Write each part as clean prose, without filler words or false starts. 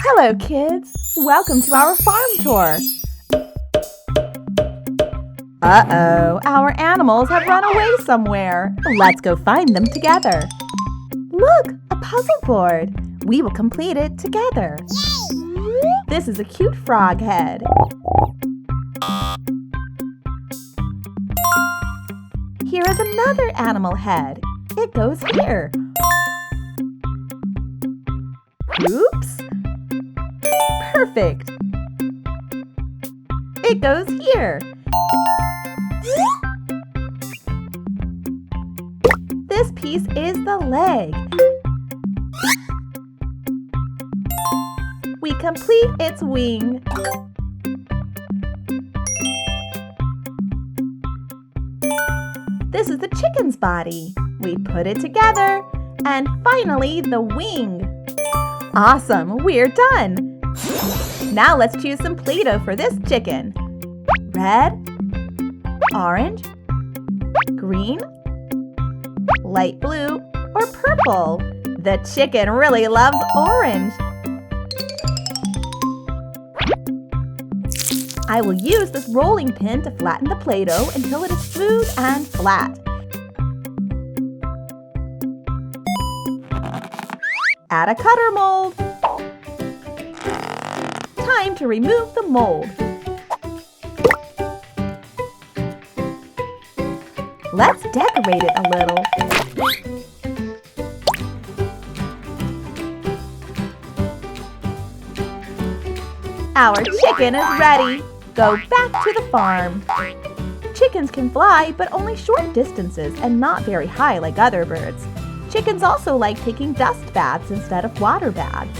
Hello, kids! Welcome to our farm tour! Uh-oh, our animals have run away somewhere. Let's go find them together. Look, a puzzle board. We will complete it together. Yay! This is a cute frog head. Here is another animal head. It goes here. Oops! Perfect! It goes here. This piece is the leg. We complete its wing. This is the chicken's body. We put it together. And finally, the wing. Awesome, we're done. Now let's choose some Play-Doh for this chicken. Red, orange, green, light blue, or purple. The chicken really loves orange. I will use this rolling pin to flatten the Play-Doh until it is smooth and flat. Add a cutter mold. Time to remove the mold. Let's decorate it a little. Our chicken is ready. Go back to the farm. Chickens can fly, but only short distances and not very high like other birds. Chickens also like taking dust baths instead of water baths.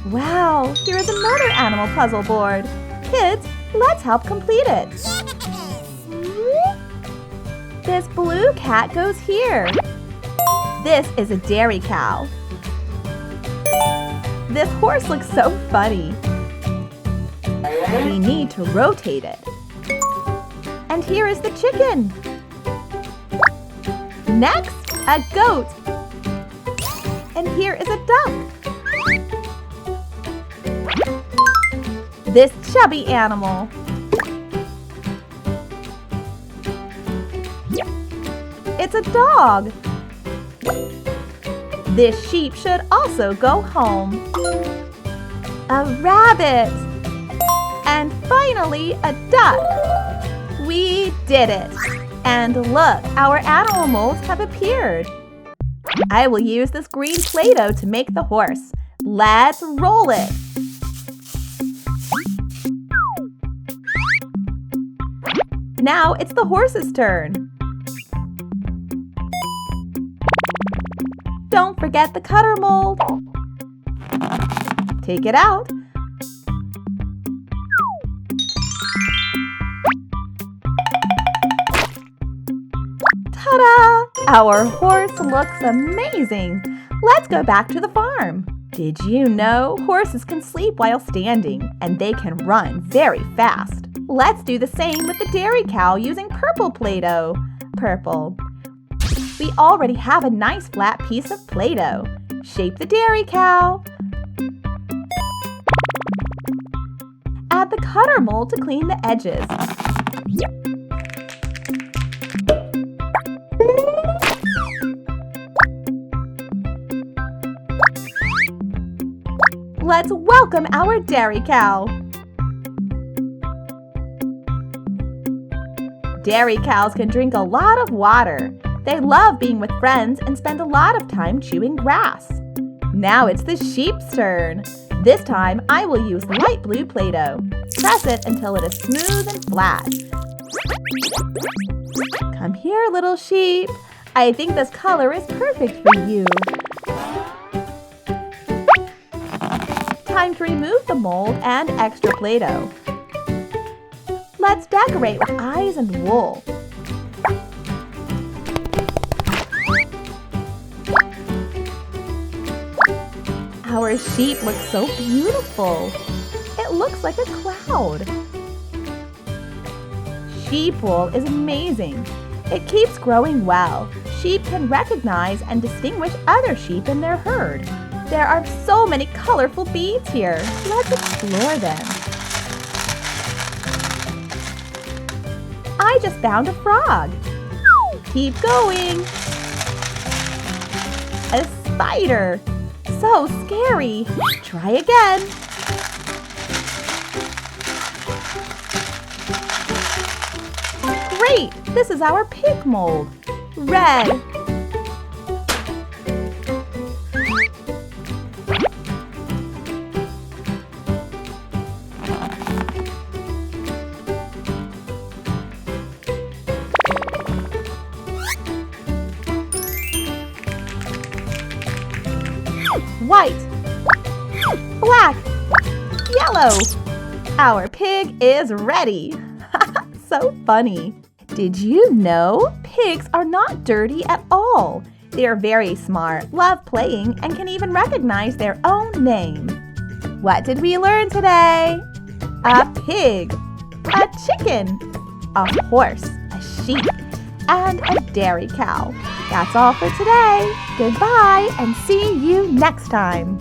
Wow, here is another animal puzzle board. Kids, let's help complete it. This blue cat goes here. This is a dairy cow. This horse looks so funny. We need to rotate it. And here is the chicken. Next, a goat. And here is a duck. This chubby animal. It's a dog. This sheep should also go home. A rabbit. And finally, a duck. We did it. And look, our animal molds have appeared. I will use this green Play-Doh to make the horse. Let's roll it. Now it's the horse's turn. Don't forget the cutter mold. Take it out. Ta-da! Our horse looks amazing. Let's go back to the farm. Did you know horses can sleep while standing and they can run very fast? Let's do the same with the dairy cow using purple Play-Doh. Purple. We already have a nice flat piece of Play-Doh. Shape the dairy cow. Add the cutter mold to clean the edges. Let's welcome our dairy cow. Dairy cows can drink a lot of water. They love being with friends and spend a lot of time chewing grass. Now it's the sheep's turn. This time I will use light blue Play-Doh. Press it until it is smooth and flat. Come here, little sheep. I think this color is perfect for you. Time to remove the mold and extra Play-Doh. Let's decorate with eyes and wool. Our sheep looks so beautiful. It looks like a cloud. Sheep wool is amazing. It keeps growing well. Sheep can recognize and distinguish other sheep in their herd. There are so many colorful beads here. Let's explore them. I just found a frog. Keep going. A spider. So scary. Try again. Great! This is our pig mold. Red. White, black, yellow. Our pig is ready. So funny. Did you know pigs are not dirty at all? They are very smart, love playing, and can even recognize their own name. What did we learn today? A pig, a chicken, a horse, a sheep, and a dairy cow. That's all for today. Goodbye and see you next time.